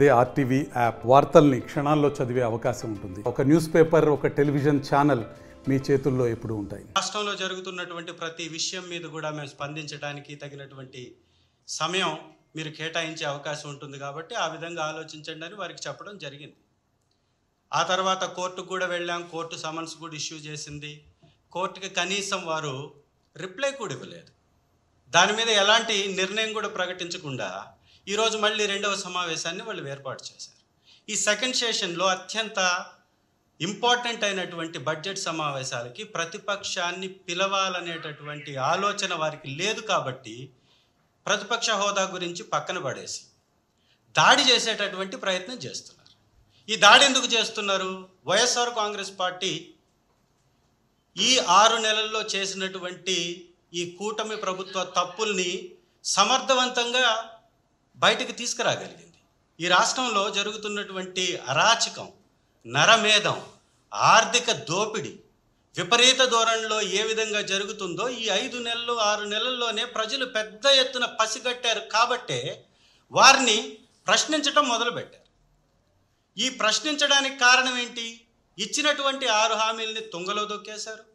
అదే RTV app వార్తల్ని క్షణాల్లో చదివే అవకాశం ఉంటుంది. ఒక న్యూస్ పేపర్, ఒక టెలివిజన్ ఛానల్ మీ చేతుల్లో ఎప్పుడూ ఉంటాయి. రాష్ట్రంలో జరుగుతున్నటువంటి ప్రతి విషయం మీద కూడా మేము స్పందించడానికి తగినటువంటి సమయం మీరు కేటాయించే అవకాశం ఉంటుంది కాబట్టి ఆ విధంగా ఆలోచించండి అని వారికి చెప్పడం జరిగింది. ఆ తర్వాత కోర్టుకు కూడా వెళ్ళాం. కోర్టు సమన్స్ కూడా ఇష్యూ చేసింది. కోర్టుకి కనీసం వారు రిప్లై కూడా ఇవ్వలేదు. దాని మీద ఎలాంటి నిర్ణయం కూడా ప్రకటించకుండా ఈరోజు మళ్ళీ రెండవ సమావేశాన్ని వాళ్ళు ఏర్పాటు చేశారు. ఈ సెకండ్ సెషన్లో అత్యంత ఇంపార్టెంట్ అయినటువంటి బడ్జెట్ సమావేశాలకి ప్రతిపక్షాన్ని పిలవాలనేటటువంటి ఆలోచన వారికి లేదు కాబట్టి ప్రతిపక్ష హోదా గురించి పక్కన పడేసి దాడి చేసేటటువంటి ప్రయత్నం చేస్తున్నారు. ఈ దాడి ఎందుకు చేస్తున్నారు? వైఎస్ఆర్ కాంగ్రెస్ పార్టీ ఈ 6 నెలల్లో చేసినటువంటి ఈ కూటమి ప్రభుత్వ తప్పుల్ని సమర్థవంతంగా బయటికి తీసుకురాగలిగింది. ఈ రాష్ట్రంలో జరుగుతున్నటువంటి అరాచకం, నరమేధం, ఆర్థిక దోపిడీ విపరీత ధోరణిలో ఏ విధంగా జరుగుతుందో ఈ 5 నెలలు 6 నెలల్లోనే ప్రజలు పెద్ద ఎత్తున పసిగట్టారు కాబట్టే వారిని ప్రశ్నించడం మొదలుపెట్టారు. ఈ ప్రశ్నించడానికి కారణం ఏంటి? ఇచ్చినటువంటి 6 హామీలని తుంగలో దొక్కేశారు.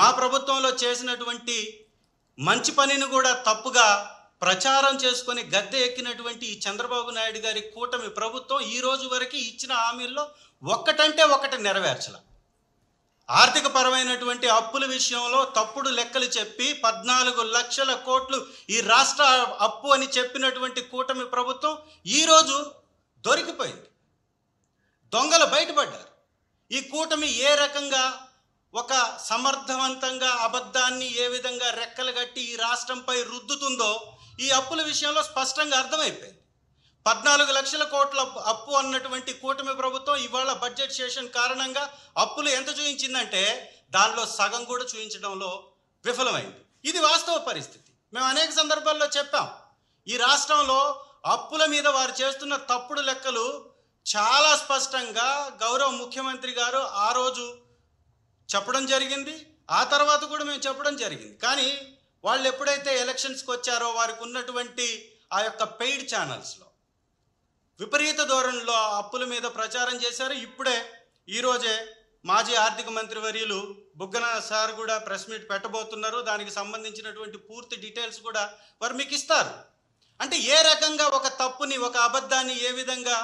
మా ప్రభుత్వంలో చేసినటువంటి మంచి పనిని కూడా తప్పుగా ప్రచారం చేసుకొని గద్దె ఎక్కినటువంటి ఈ చంద్రబాబు నాయుడు గారి కూటమి ప్రభుత్వం ఈ రోజు వరకు ఇచ్చిన హామీల్లో ఒక్కటంటే ఒకటి నెరవేర్చల. ఆర్థిక పరమైనటువంటి అప్పుల విషయంలో తప్పుడు లెక్కలు చెప్పి 14 లక్షల కోట్లు ఈ రాష్ట్ర అప్పు అని చెప్పినటువంటి కూటమి ప్రభుత్వం ఈరోజు దొరికిపోయింది. దొంగలు బయటపడ్డారు. ఈ కూటమి ఏ రకంగా ఒక సమర్థవంతంగా అబద్ధాన్ని ఏ విధంగా రెక్కలు కట్టి ఈ రాష్ట్రంపై రుద్దుతుందో ఈ అప్పుల విషయంలో స్పష్టంగా అర్థమైపోయింది. 14 లక్షల కోట్ల అప్పు అన్నటువంటి కూటమి ప్రభుత్వం ఇవాళ బడ్జెట్ సెషన్ కారణంగా అప్పులు ఎంత చూపించిందంటే దానిలో సగం కూడా చూపించడంలో విఫలమైంది. ఇది వాస్తవ పరిస్థితి. మేము అనేక సందర్భాల్లో చెప్పాం. ఈ రాష్ట్రంలో అప్పుల మీద వారు చేస్తున్న తప్పుడు లెక్కలు చాలా స్పష్టంగా గౌరవ ముఖ్యమంత్రి గారు ఆ రోజు చెప్పడం జరిగింది. ఆ తర్వాత కూడా మేము చెప్పడం జరిగింది. కానీ వాళ్ళు ఎప్పుడైతే ఎలక్షన్స్కి వచ్చారో వారికి ఉన్నటువంటి ఆ యొక్క పెయిడ్ ఛానల్స్లో విపరీత ధోరణిలో అప్పుల మీద ప్రచారం చేశారు. ఇప్పుడే ఈరోజే మాజీ ఆర్థిక మంత్రి వర్యులు బుగ్గన సార్ కూడా ప్రెస్ మీట్ పెట్టబోతున్నారు. దానికి సంబంధించినటువంటి పూర్తి డీటెయిల్స్ కూడా వారు మీకు ఇస్తారు. అంటే ఏ రకంగా ఒక తప్పుని, ఒక అబద్ధాన్ని ఏ విధంగా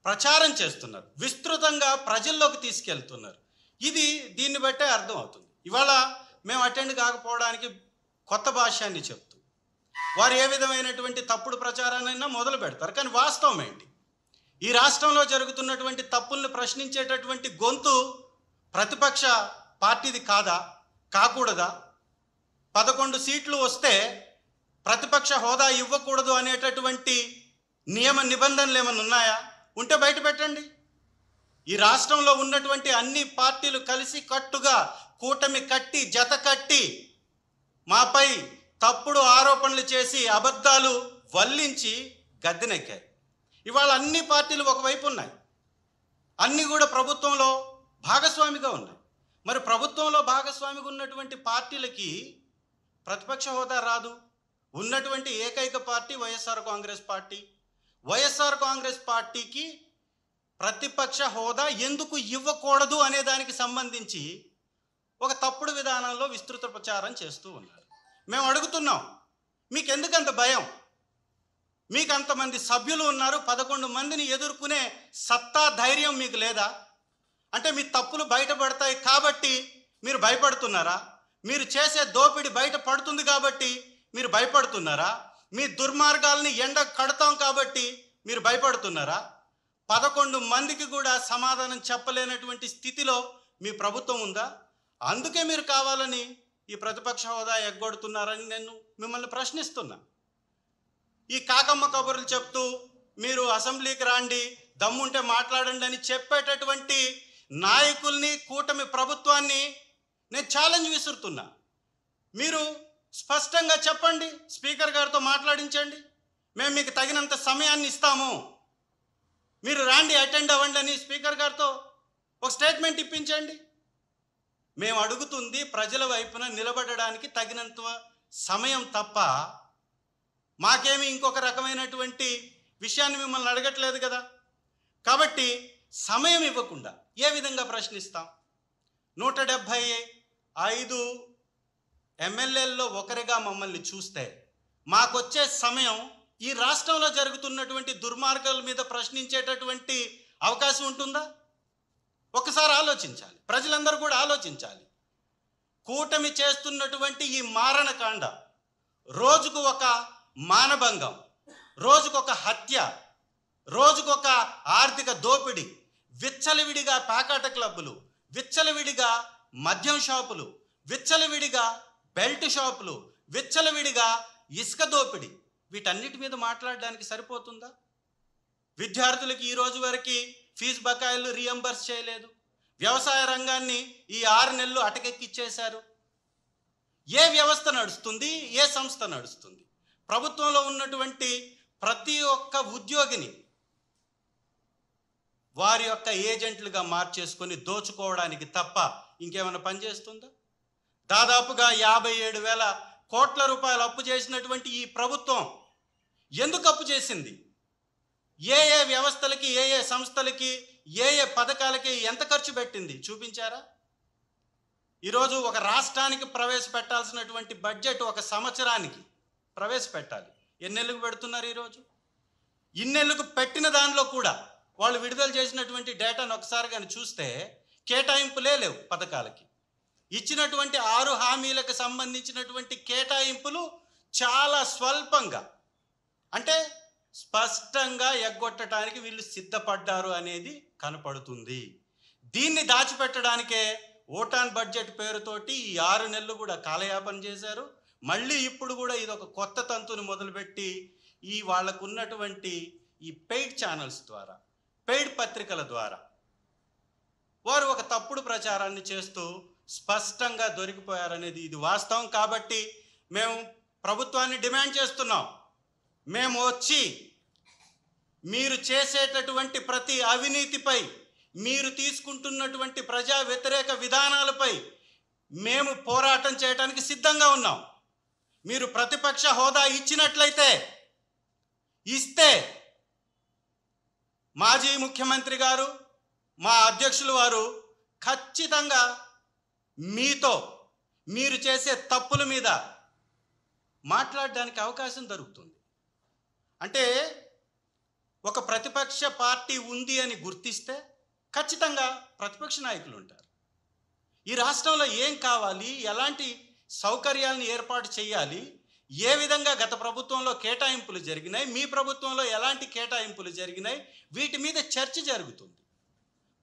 ప్రచారం చేస్తున్నారు, విస్తృతంగా ప్రజల్లోకి తీసుకెళ్తున్నారు. ఇది దీన్ని బట్టే అర్థం అవుతుంది. ఇవాళ మేము అటెండ్ కాకపోవడానికి కొత్త భాష్యాన్ని చెప్తూ వారు ఏ విధమైనటువంటి తప్పుడు ప్రచారాన్నైనా మొదలు పెడతారు. కానీ వాస్తవం ఏంటి? ఈ రాష్ట్రంలో జరుగుతున్నటువంటి తప్పుల్ని ప్రశ్నించేటటువంటి గొంతు ప్రతిపక్ష పార్టీది కాదా? కాకూడదా? 11 సీట్లు వస్తే ప్రతిపక్ష హోదా ఇవ్వకూడదు అనేటటువంటి నియమ నిబంధనలు ఏమైనా ఉన్నాయా? ఉంటే బయట పెట్టండి. ఈ రాష్ట్రంలో ఉన్నటువంటి అన్ని పార్టీలు కలిసి కట్టుగా కూటమి కట్టి జత కట్టి మాపై తప్పుడు ఆరోపణలు చేసి అబద్ధాలు వల్లించి గద్దెనెక్కాయి. ఇవాళ అన్ని పార్టీలు ఒకవైపు ఉన్నాయి. అన్నీ కూడా ప్రభుత్వంలో భాగస్వామిగా ఉన్నాయి. మరి ప్రభుత్వంలో భాగస్వామిగా ఉన్నటువంటి పార్టీలకి ప్రతిపక్ష హోదా రాదు. ఉన్నటువంటి ఏకైక పార్టీ వైఎస్ఆర్ కాంగ్రెస్ పార్టీ. వైఎస్ఆర్ కాంగ్రెస్ పార్టీకి ప్రతిపక్ష హోదా ఎందుకు ఇవ్వకూడదు అనే దానికి సంబంధించి ఒక తప్పుడు విధానంలో విస్తృత ప్రచారం చేస్తూ ఉన్నారు. మేము అడుగుతున్నాం, మీకు ఎందుకంత భయం? మీకు అంతమంది సభ్యులు ఉన్నారు, 11 మందిని ఎదుర్కొనే సత్తా ధైర్యం మీకు లేదా? అంటే మీ తప్పులు బయటపడతాయి కాబట్టి మీరు భయపడుతున్నారా? మీరు చేసే దోపిడీ బయట పడుతుంది కాబట్టి మీరు భయపడుతున్నారా? మీ దుర్మార్గాల్ని ఎండ కడతాం కాబట్టి మీరు భయపడుతున్నారా? 11 మందికి కూడా సమాధానం చెప్పలేనటువంటి స్థితిలో మీ ప్రభుత్వం ఉందా? అందుకే మీరు కావాలని ఈ ప్రతిపక్ష హోదా ఎగ్గొడుతున్నారని నేను మిమ్మల్ని ప్రశ్నిస్తున్నా. ఈ కాకమ్మ కబుర్లు చెప్తూ మీరు అసెంబ్లీకి రాండి, దమ్ముంటే మాట్లాడండి అని చెప్పేటటువంటి నాయకుల్ని, కూటమి ప్రభుత్వాన్ని నేను ఛాలెంజ్ విసురుతున్నా. మీరు స్పష్టంగా చెప్పండి, స్పీకర్ గారితో మాట్లాడించండి, మేము మీకు తగినంత సమయాన్ని ఇస్తాము, మీరు రాండి, అటెండ్ అవ్వండి అని స్పీకర్ గారితో ఒక స్టేట్మెంట్ ఇప్పించండి. మేము అడుగుతుంది ప్రజల వైపున నిలబడడానికి తగినంత సమయం తప్ప మాకేమి ఇంకొక రకమైనటువంటి విషయాన్ని మిమ్మల్ని అడగట్లేదు కదా. కాబట్టి సమయం ఇవ్వకుండా ఏ విధంగా ప్రశ్నిస్తాం? 175 ఎమ్మెల్యేల్లో ఒకరిగా మమ్మల్ని చూస్తే మాకొచ్చే సమయం ఈ రాష్ట్రంలో జరుగుతున్నటువంటి దుర్మార్గాల మీద ప్రశ్నించేటటువంటి అవకాశం ఉంటుందా? ఒకసారి ఆలోచించాలి, ప్రజలందరూ కూడా ఆలోచించాలి. కూటమి చేస్తున్నటువంటి ఈ మారణకాండ, రోజుకు ఒక మానభంగం, రోజుకొక హత్య, రోజుకొక ఆర్థిక దోపిడీ, విచ్చలవిడిగా ప్యాకాట క్లబ్బులు, విచ్చలవిడిగా మద్యం షాపులు, విచ్చలవిడిగా బెల్ట్ షాపులు, విచ్చలవిడిగా ఇసుక దోపిడీ, వీటన్నిటి మీద మాట్లాడడానికి సరిపోతుందా? విద్యార్థులకి ఈ రోజు వరకు ఫీజు బకాయిలు రీఎంబర్స్ చేయలేదు. వ్యవసాయ రంగాన్ని ఈ 6 నెలలు అటకెక్కిచ్చేశారు. ఏ వ్యవస్థ నడుస్తుంది? ఏ సంస్థ నడుస్తుంది? ప్రభుత్వంలో ఉన్నటువంటి ప్రతి ఒక్క ఉద్యోగిని వారి యొక్క ఏజెంట్లుగా మార్చేసుకొని దోచుకోవడానికి తప్ప ఇంకేమైనా పనిచేస్తుందా? దాదాపుగా 57,000 కోట్ల రూపాయలు అప్పు చేసినటువంటి ఈ ప్రభుత్వం ఎందుకు అప్పు చేసింది? ఏ ఏ వ్యవస్థలకి, ఏ ఏ సంస్థలకి, ఏ ఏ పథకాలకి ఎంత ఖర్చు పెట్టింది చూపించారా? ఈరోజు ఒక రాష్ట్రానికి ప్రవేశపెట్టాల్సినటువంటి బడ్జెట్ ఒక సంవత్సరానికి ప్రవేశపెట్టాలి. ఎన్నెళ్ళకు పెడుతున్నారు ఈరోజు? ఇన్నెళ్ళకు పెట్టిన దానిలో కూడా వాళ్ళు విడుదల చేసినటువంటి డేటాను ఒకసారి కానీ చూస్తే కేటాయింపులే లేవు పథకాలకి. ఇచ్చినటువంటి 6 హామీలకు సంబంధించినటువంటి కేటాయింపులు చాలా స్వల్పంగా, అంటే స్పష్టంగా ఎగ్గొట్టడానికి వీళ్ళు సిద్ధపడ్డారు అనేది కనపడుతుంది. దీన్ని దాచిపెట్టడానికే ఓటాన్ బడ్జెట్ పేరుతోటి ఈ 6 నెలలు కూడా కాలయాపన చేశారు. మళ్ళీ ఇప్పుడు కూడా ఇది ఒక కొత్త తంతుని మొదలుపెట్టి ఈ వాళ్ళకు ఉన్నటువంటి ఈ పెయిడ్ ఛానల్స్ ద్వారా, పెయిడ్ పత్రికల ద్వారా వారు ఒక తప్పుడు ప్రచారాన్ని చేస్తూ స్పష్టంగా దొరికిపోయారనేది ఇది వాస్తవం. కాబట్టి మేము ప్రభుత్వాన్ని డిమాండ్ చేస్తున్నాం, మేము వచ్చి మీరు చేసేటటువంటి ప్రతి అవినీతిపై, మీరు తీసుకుంటున్నటువంటి ప్రజా వ్యతిరేక విధానాలపై మేము పోరాటం చేయడానికి సిద్ధంగా ఉన్నాం. మీరు ప్రతిపక్ష హోదా ఇస్తే మాజీ ముఖ్యమంత్రి గారు, మా అధ్యక్షులు వారు ఖచ్చితంగా మీతో మీరు చేసే తప్పుల మీద మాట్లాడడానికి అవకాశం దొరుకుతుంది. అంటే ఒక ప్రతిపక్ష పార్టీ ఉంది అని గుర్తిస్తే ఖచ్చితంగా ప్రతిపక్ష నాయకులు ఉంటారు. ఈ రాష్ట్రంలో ఏం కావాలి, ఎలాంటి సౌకర్యాలను ఏర్పాటు చేయాలి, ఏ విధంగా గత ప్రభుత్వంలో కేటాయింపులు జరిగినాయి, మీ ప్రభుత్వంలో ఎలాంటి కేటాయింపులు జరిగినాయి, వీటి మీద చర్చ జరుగుతుంది.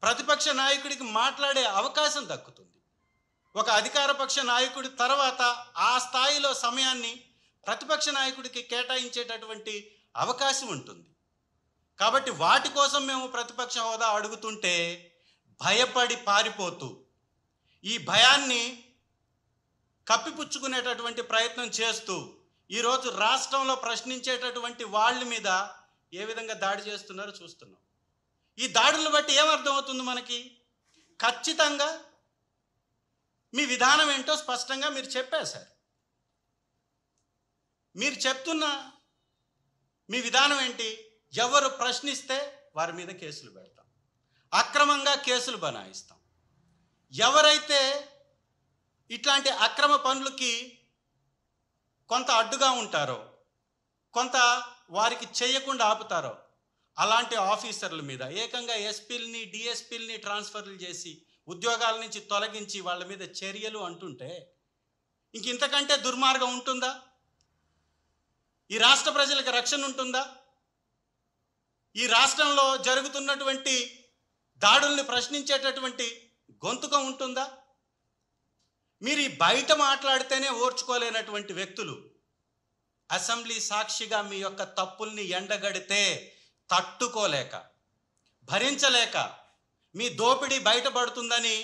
ప్రతిపక్ష నాయకుడికి మాట్లాడే అవకాశం దక్కుతుంది. ఒక అధికార పక్ష నాయకుడి తర్వాత ఆ స్థాయిలో సమయాన్ని ప్రతిపక్ష నాయకుడికి కేటాయించేటటువంటి అవకాశం ఉంటుంది. కాబట్టి వాటి కోసం మేము ప్రతిపక్ష హోదా అడుగుతుంటే భయపడి పారిపోతూ ఈ భయాన్ని కప్పిపుచ్చుకునేటటువంటి ప్రయత్నం చేస్తూ ఈరోజు రాష్ట్రంలో ప్రశ్నించేటటువంటి వాళ్ళ మీద ఏ విధంగా దాడి చేస్తున్నారో చూస్తున్నాం. ఈ దాడులను బట్టి ఏమర్థమవుతుంది మనకి? ఖచ్చితంగా మీ విధానం ఏంటో స్పష్టంగా మీరు చెప్పేశారు. మీరు చెప్తున్న మీ విధానం ఏంటి? ఎవరు ప్రశ్నిస్తే వారి మీద కేసులు పెడతాం, అక్రమంగా కేసులు బనాయిస్తాం. ఎవరైతే ఇట్లాంటి అక్రమ పనులకి కొంత అడ్డుగా ఉంటారో, కొంత వారికి చేయకుండా ఆపుతారో అలాంటి ఆఫీసర్ల మీద ఏకంగా ఎస్పీలని, డిఎస్పీలని ట్రాన్స్ఫర్లు చేసి ఉద్యోగాల నుంచి తొలగించి వాళ్ళ మీద చర్యలు అంటుంటే ఇంతకంటే దుర్మార్గం ఉంటుందా? ఈ రాష్ట్ర ప్రజలకు రక్షణ ఉంటుందా? ఈ రాష్ట్రంలో జరుగుతున్నటువంటి దాడుల్ని ప్రశ్నించేటటువంటి గొంతుక ఉంటుందా? మీరు ఈ బయట మాట్లాడితేనే ఓర్చుకోలేనటువంటి వ్యక్తులు అసెంబ్లీ సాక్షిగా మీ యొక్క తప్పుల్ని ఎండగడితే తట్టుకోలేక, భరించలేక, మీ దోపిడీ బయటపడుతుందని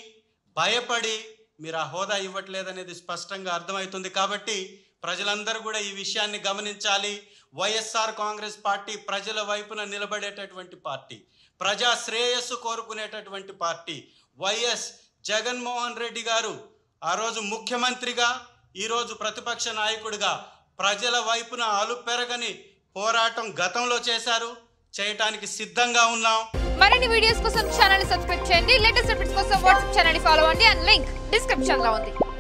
భయపడి మీరు ఆ హోదా ఇవ్వట్లేదనేది స్పష్టంగా అర్థమవుతుంది. కాబట్టి ప్రజలందరూ కూడా ఈ విషయాన్ని గమనించాలి. వైఎస్ఆర్ కాంగ్రెస్ పార్టీ ప్రజల వైపున నిలబడేటటువంటి పార్టీ, ప్రజా శ్రేయస్సు కోరుకునేటటువంటి పార్టీ. వైఎస్ జగన్మోహన్ రెడ్డి గారు ఆ రోజు ముఖ్యమంత్రిగా, ఈరోజు ప్రతిపక్ష నాయకుడిగా ప్రజల వైపున అలుపెరగని పోరాటం గతంలో చేశారు, చేయటానికి సిద్ధంగా ఉన్నాం. మరిన్ని వీడియోస్ కోసం ఛానల్ ని సబ్స్క్రైబ్ చేయండి. లేటెస్ట్ అప్డేట్స్ కోసం వాట్సాప్ ఛానల్ ని ఫాలో అవ్వండి. అండ్ లింక్ డిస్క్రిప్షన్ లో ఉంది.